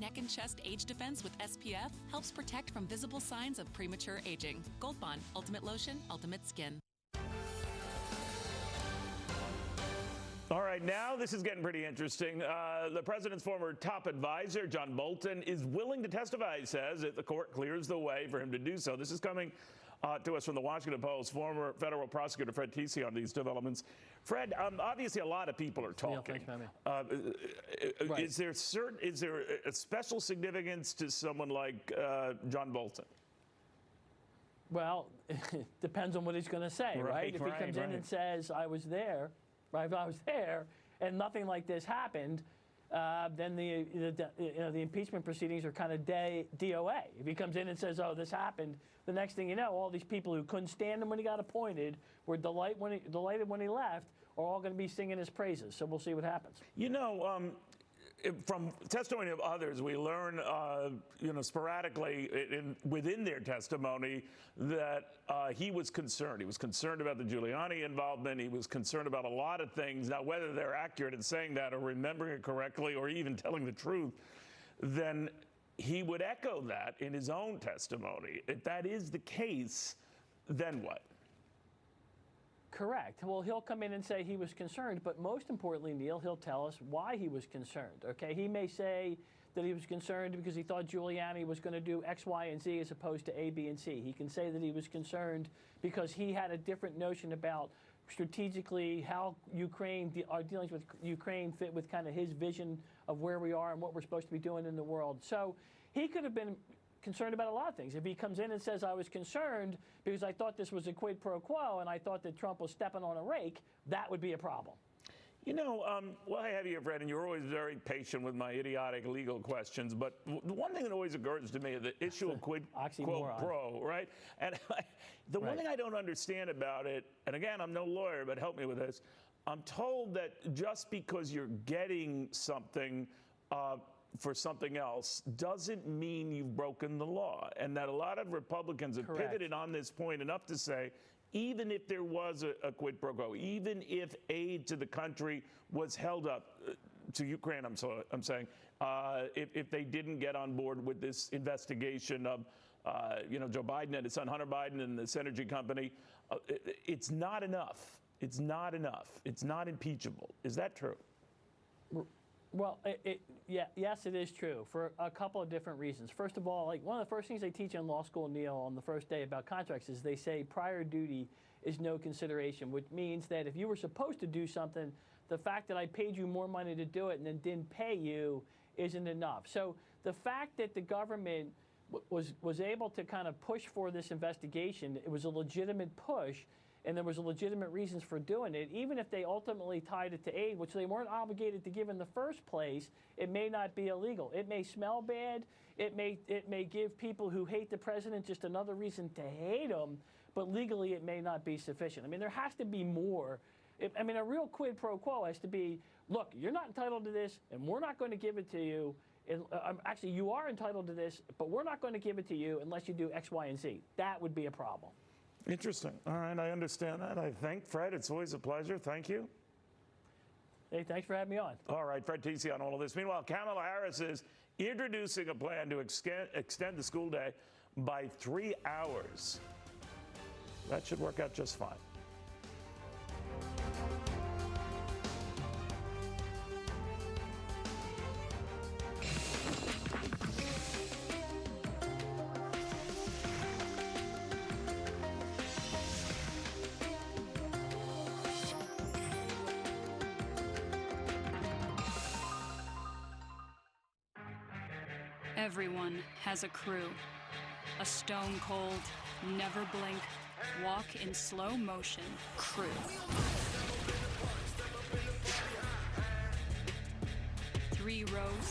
neck and chest age defense with SPF helps protect from visible signs of premature aging. Gold Bond, Ultimate Lotion, Ultimate Skin. All right, now this is getting pretty interesting. The president's former top advisor, John Bolton, is willing to testify, he says, if the court clears the way for him to do so. This is coming to us from the Washington Post, former federal prosecutor Fred Tecce on these developments. Fred, obviously a lot of people are talking. Right. Is there a special significance to someone like John Bolton? Well, it depends on what he's going to say, right? If he comes in and says, I was there, right? If I was there and nothing like this happened, then the impeachment proceedings are kind of DOA. If he comes in and says, oh, this happened, the next thing you know, all these people who couldn't stand him when he got appointed, were delighted when he left, are all going to be singing his praises. So we'll see what happens. You know, from testimony of others, we learn, sporadically within their testimony that he was concerned. He was concerned about the Giuliani involvement. He was concerned about a lot of things. Now, whether they're accurate in saying that or remembering it correctly or even telling the truth, then he would echo that in his own testimony. If that is the case, then what? Correct. Well, he'll come in and say he was concerned, but most importantly, Neil, he'll tell us why he was concerned, okay? He may say that he was concerned because he thought Giuliani was going to do X, Y, and Z as opposed to A, B, and C. He can say that he was concerned because he had a different notion about strategically how our dealings with Ukraine fit with kind of his vision of where we are and what we're supposed to be doing in the world. So he could have been concerned about a lot of things. If he comes in and says, I was concerned because I thought this was a quid pro quo and I thought that Trump was stepping on a rake, that would be a problem. You know, well, I have you, Fred, and you're always very patient with my idiotic legal questions, but the one thing that always occurs to me is the issue of quid pro, right? And the one thing I don't understand about it, and again, I'm no lawyer, but help me with this, I'm told that just because you're getting something for something else doesn't mean you've broken the law, and that a lot of Republicans have pivoted on this point enough to say, even if there was a quid pro quo, even if aid to the country was held up to Ukraine, I'm saying, if they didn't get on board with this investigation of, Joe Biden and his son Hunter Biden and this energy company, it's not enough. It's not enough. It's not impeachable. Is that true? Well, yes, it is true for a couple of different reasons. First of all, like one of the first things they teach in law school, Neil, on the first day about contracts is they say prior duty is no consideration, which means that if you were supposed to do something, the fact that I paid you more money to do it and then didn't pay you isn't enough. So the fact that the government was able to kind of push for this investigation, it was a legitimate push, and there was legitimate reasons for doing it, even if they ultimately tied it to aid, which they weren't obligated to give in the first place, it may not be illegal. It may smell bad. It may give people who hate the president just another reason to hate him, but legally it may not be sufficient. I mean, there has to be more. A real quid pro quo has to be, look, you're not entitled to this, and we're not going to give it to you. Actually, you are entitled to this, but we're not going to give it to you unless you do X, Y, and Z. That would be a problem. Interesting. All right, I understand that. I think, Fred, it's always a pleasure. Thank you. Hey, thanks for having me on. All right, Fred Tecce on all of this. Meanwhile, Kamala Harris is introducing a plan to extend the school day by 3 hours. That should work out just fine. Everyone has a crew. A stone cold, never blink, walk in slow motion crew. 3 rows